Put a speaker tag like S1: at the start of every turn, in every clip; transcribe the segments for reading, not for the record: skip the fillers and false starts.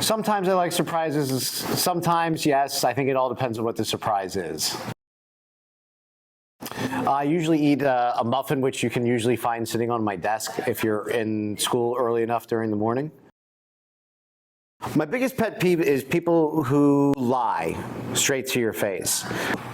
S1: Sometimes I like surprises. Sometimes, yes. I think it all depends on what the surprise is. I usually eat a muffin, which you can usually find sitting on my desk if you're in school early enough during the morning. My biggest pet peeve is people who lie straight to your face.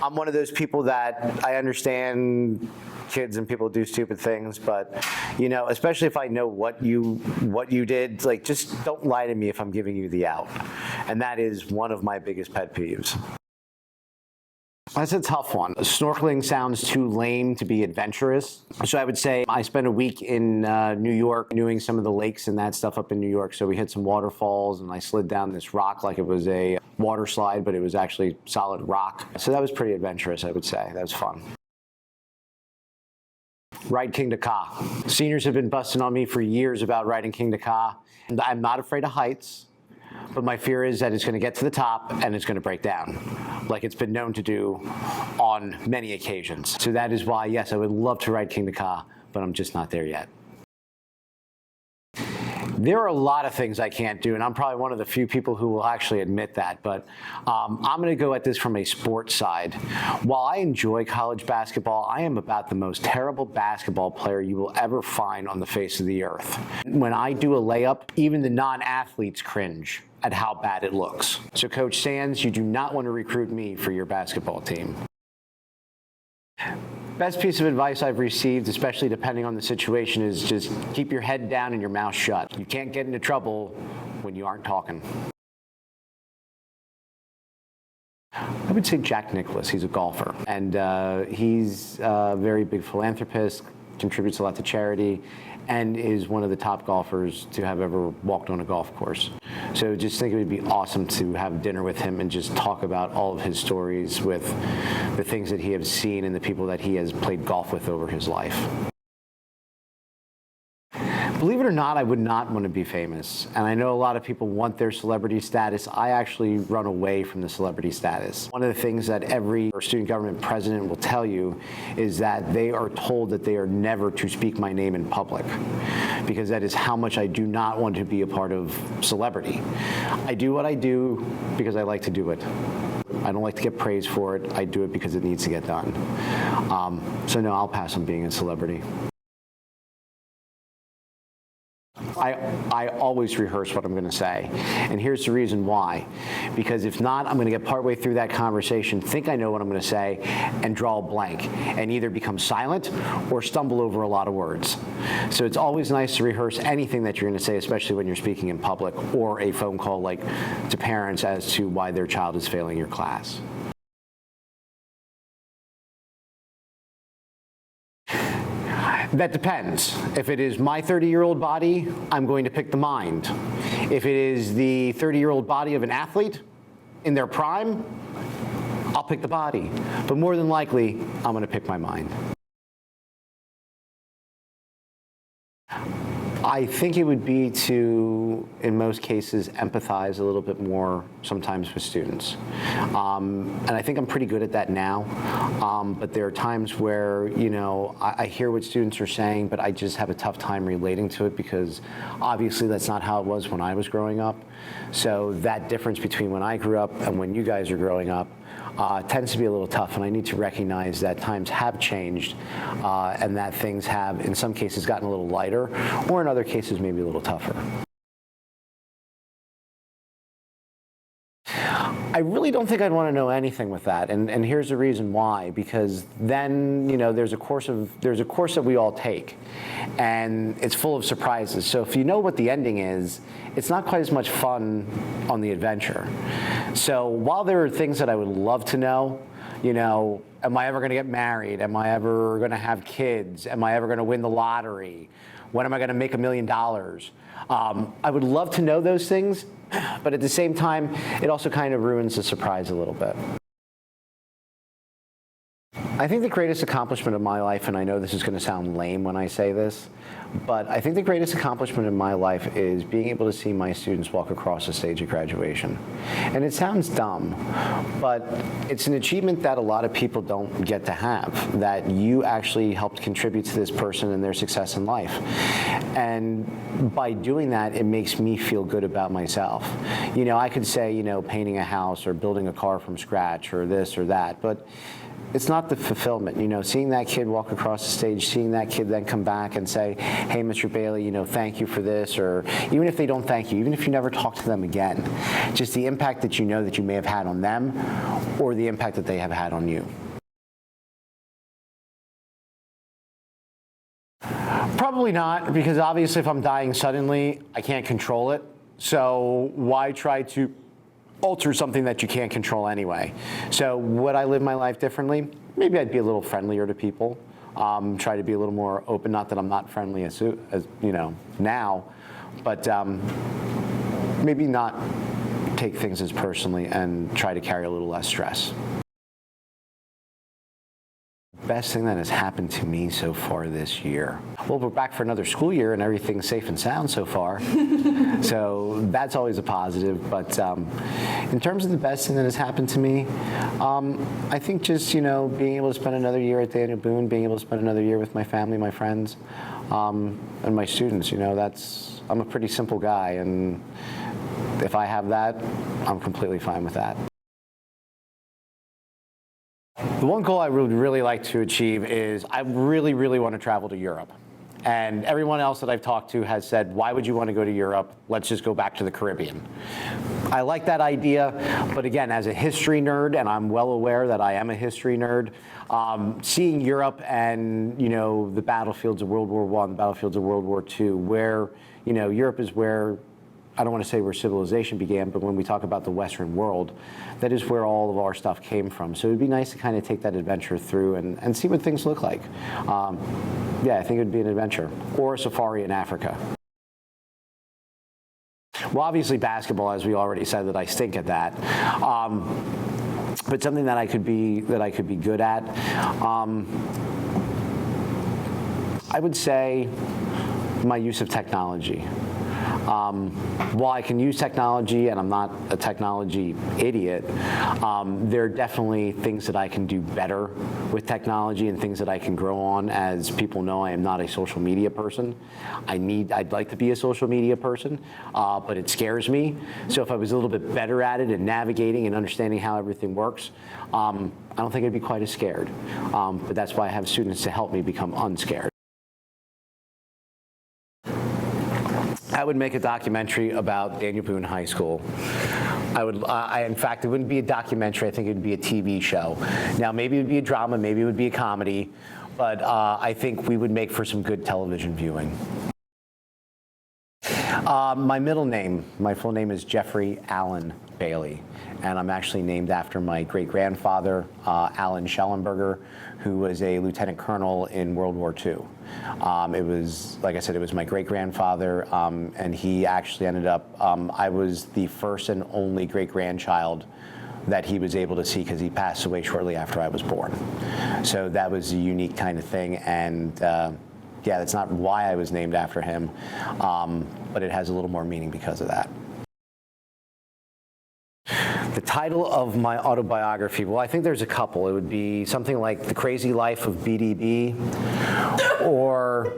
S1: I'm one of those people that I understand kids and people do stupid things, but especially if I know what you did, like, just don't lie to me if I'm giving you the out. And that is one of my biggest pet peeves. That's a tough one. Snorkeling sounds too lame to be adventurous. So I would say I spent a week in New York doing some of the lakes and that stuff up in New York. So we hit some waterfalls and I slid down this rock like it was a water slide, but it was actually solid rock. So that was pretty adventurous, I would say. That was fun. Ride King to Ka. Seniors have been busting on me for years about riding King to Ka. I'm not afraid of heights. But my fear is that it's going to get to the top and it's going to break down, like it's been known to do on many occasions. So that is why, yes, I would love to ride King to Ka, but I'm just not there yet. There are a lot of things I can't do, and I'm probably one of the few people who will actually admit that, but I'm going to go at this from a sports side. While I enjoy college basketball, I am about the most terrible basketball player you will ever find on the face of the earth. When I do a layup, even the non-athletes cringe at how bad it looks. So Coach Sands, you do not want to recruit me for your basketball team. Best piece of advice I've received, especially depending on the situation, is just keep your head down and your mouth shut. You can't get into trouble when you aren't talking. I would say Jack Nicklaus. He's a golfer, and he's a very big philanthropist, contributes a lot to charity, and is one of the top golfers to have ever walked on a golf course. So just think it would be awesome to have dinner with him and just talk about all of his stories with the things that he has seen and the people that he has played golf with over his life. Believe it or not, I would not want to be famous. And I know a lot of people want their celebrity status. I actually run away from the celebrity status. One of the things that every student government president will tell you is that they are told that they are never to speak my name in public, because that is how much I do not want to be a part of celebrity. I do what I do because I like to do it. I don't like to get praised for it. I do it because it needs to get done. So no, I'll pass on being a celebrity. I always rehearse what I'm going to say, and here's the reason why. Because if not, I'm going to get partway through that conversation, think I know what I'm going to say, and draw a blank, and either become silent or stumble over a lot of words. So it's always nice to rehearse anything that you're going to say, especially when you're speaking in public, or a phone call like to parents as to why their child is failing your class. That depends. If it is my 30-year-old body, I'm going to pick the mind. If it is the 30-year-old body of an athlete in their prime, I'll pick the body. But more than likely, I'm going to pick my mind. I think it would be to, in most cases, empathize a little bit more sometimes with students. And I think I'm pretty good at that now. But there are times where, I hear what students are saying, but I just have a tough time relating to it because obviously that's not how it was when I was growing up. So that difference between when I grew up and when you guys are growing up tends to be a little tough, and I need to recognize that times have changed and that things have, in some cases, gotten a little lighter, or in other cases, maybe a little tougher. I really don't think I'd want to know anything with that, and here's the reason why. Because then, there's a course that we all take, and it's full of surprises. So if you know what the ending is, it's not quite as much fun on the adventure. So while there are things that I would love to know, am I ever going to get married? Am I ever going to have kids? Am I ever going to win the lottery? When am I going to make $1 million? I would love to know those things, but at the same time, it also kind of ruins the surprise a little bit. I think the greatest accomplishment of my life, and I know this is going to sound lame when I say this, but I think the greatest accomplishment in my life is being able to see my students walk across the stage at graduation. And it sounds dumb, but it's an achievement that a lot of people don't get to have, that you actually helped contribute to this person and their success in life. And by doing that, it makes me feel good about myself. You know, I could say, you know, painting a house or building a car from scratch or this or that, but it's not the fulfillment, you know, seeing that kid walk across the stage, seeing that kid then come back and say, hey, Mr. Bailey, you know, thank you for this, or even if they don't thank you, even if you never talk to them again, just the impact that you know that you may have had on them or the impact that they have had on you. Probably not, because obviously if I'm dying suddenly, I can't control it. So why try to alter something that you can't control anyway? So would I live my life differently? Maybe I'd be a little friendlier to people, try to be a little more open. Not that I'm not friendly as you know, now, but maybe not take things as personally and try to carry a little less stress. Best thing that has happened to me so far this year. Well, we're back for another school year and everything's safe and sound so far. So that's always a positive. But in terms of the best thing that has happened to me, I think just, you know, being able to spend another year at Daniel Boone, being able to spend another year with my family, my friends, and my students. You know, I'm a pretty simple guy, and if I have that, I'm completely fine with that. The one goal I would really like to achieve is I really, really want to travel to Europe. And everyone else that I've talked to has said, why would you want to go to Europe? Let's just go back to the Caribbean. I like that idea, but again, as a history nerd, and I'm well aware that I am a history nerd, seeing Europe and, you know, the battlefields of World War I, the battlefields of World War II, where, you know, Europe is where, I don't want to say where civilization began, but when we talk about the Western world, that is where all of our stuff came from. So it'd be nice to kind of take that adventure through and see what things look like. Yeah, I think it would be an adventure, or a safari in Africa. Well, obviously basketball, as we already said, that I stink at that. But something that I could be good at. I would say my use of technology. While I can use technology, and I'm not a technology idiot, there are definitely things that I can do better with technology and things that I can grow on. As people know, I am not a social media person. I'd like to be a social media person, but it scares me. So if I was a little bit better at it and navigating and understanding how everything works, I don't think I'd be quite as scared. But that's why I have students to help me become unscared. I would make a documentary about Daniel Boone High School. In fact, it wouldn't be a documentary. I think it would be a TV show. Now, maybe it would be a drama, maybe it would be a comedy, but I think we would make for some good television viewing. My middle name, my full name is Jeffrey Allen Bailey, and I'm actually named after my great-grandfather, Alan Schellenberger, who was a lieutenant colonel in World War II. It was, like I said, it was my great-grandfather, and he actually ended up, I was the first and only great-grandchild that he was able to see because he passed away shortly after I was born. So that was a unique kind of thing, and yeah, that's not why I was named after him, but it has a little more meaning because of that. The title of my autobiography, well, I think there's a couple. It would be something like The Crazy Life of BDB, or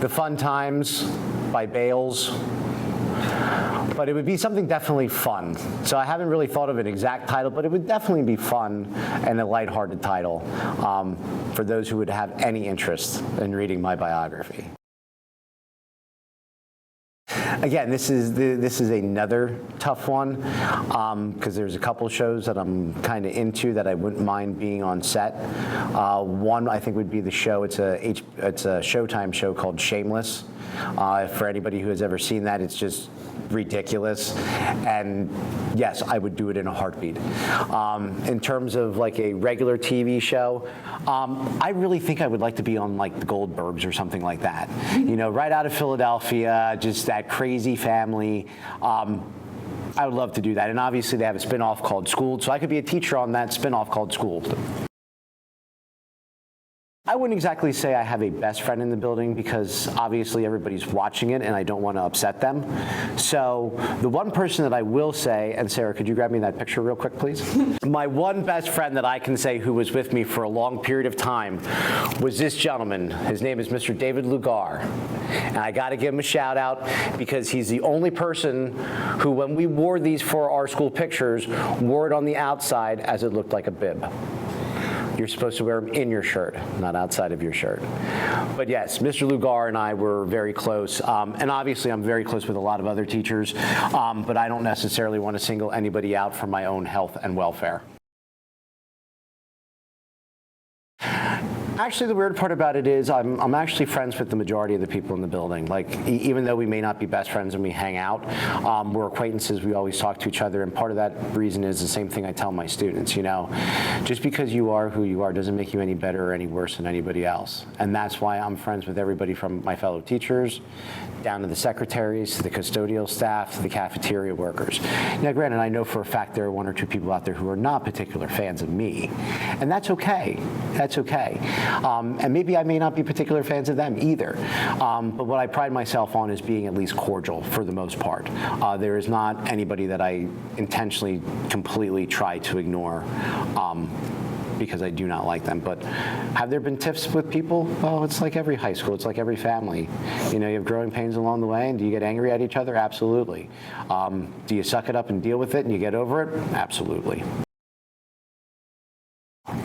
S1: The Fun Times by Bales. But it would be something definitely fun. So I haven't really thought of an exact title, but it would definitely be fun and a lighthearted title for those who would have any interest in reading my biography. Again, this is another tough one because there's a couple shows that I'm kind of into that I wouldn't mind being on set. One I think would be the show. It's a Showtime show called Shameless. For anybody who has ever seen that, it's just ridiculous, and yes, I would do it in a heartbeat. In terms of like a regular TV show, I really think I would like to be on like the Goldbergs or something like that. You know, right out of Philadelphia, just that crazy family. I would love to do that. And obviously they have a spin-off called Schooled, so I could be a teacher on that spin-off called Schooled. I wouldn't exactly say I have a best friend in the building because obviously everybody's watching it and I don't want to upset them. So the one person that I will say, and Sarah, could you grab me that picture real quick, please? My one best friend that I can say who was with me for a long period of time was this gentleman. His name is Mr. David Lugar. And I got to give him a shout out because he's the only person who, when we wore these for our school pictures, wore it on the outside as it looked like a bib. You're supposed to wear them in your shirt, not outside of your shirt. But yes, Mr. Lugar and I were very close. And obviously I'm very close with a lot of other teachers, but I don't necessarily want to single anybody out for my own health and welfare. Actually, the weird part about it is I'm actually friends with the majority of the people in the building. Like, even though we may not be best friends and we hang out, we're acquaintances, we always talk to each other, and part of that reason is the same thing I tell my students, you know. Just because you are who you are doesn't make you any better or any worse than anybody else. And that's why I'm friends with everybody from my fellow teachers, down to the secretaries, to the custodial staff, to the cafeteria workers. Now, granted, I know for a fact there are one or two people out there who are not particular fans of me, and that's okay. That's okay. And maybe I may not be particular fans of them either. But what I pride myself on is being at least cordial for the most part. There is not anybody that I intentionally completely try to ignore because I do not like them. But have there been tiffs with people? Well, it's like every high school. It's like every family. You know, you have growing pains along the way, and do you get angry at each other? Absolutely. Do you suck it up and deal with it and you get over it? Absolutely.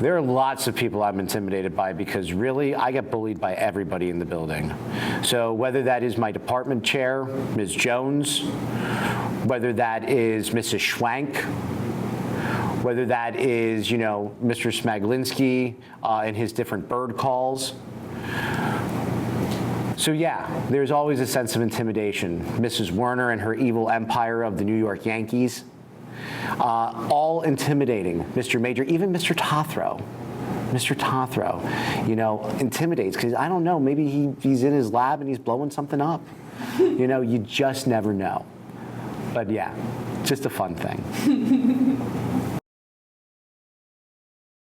S1: There are lots of people I'm intimidated by because really I get bullied by everybody in the building. So whether that is my department chair, Ms. Jones, whether that is Mrs. Schwank, whether that is, you know, Mr. Smaglinski and his different bird calls. So yeah, there's always a sense of intimidation. Mrs. Werner and her evil empire of the New York Yankees. All intimidating. Mr. Major, even Mr. Tothrow. Mr. Tothrow, you know, intimidates because I don't know, maybe he's in his lab and he's blowing something up. You know, you just never know. But yeah, just a fun thing.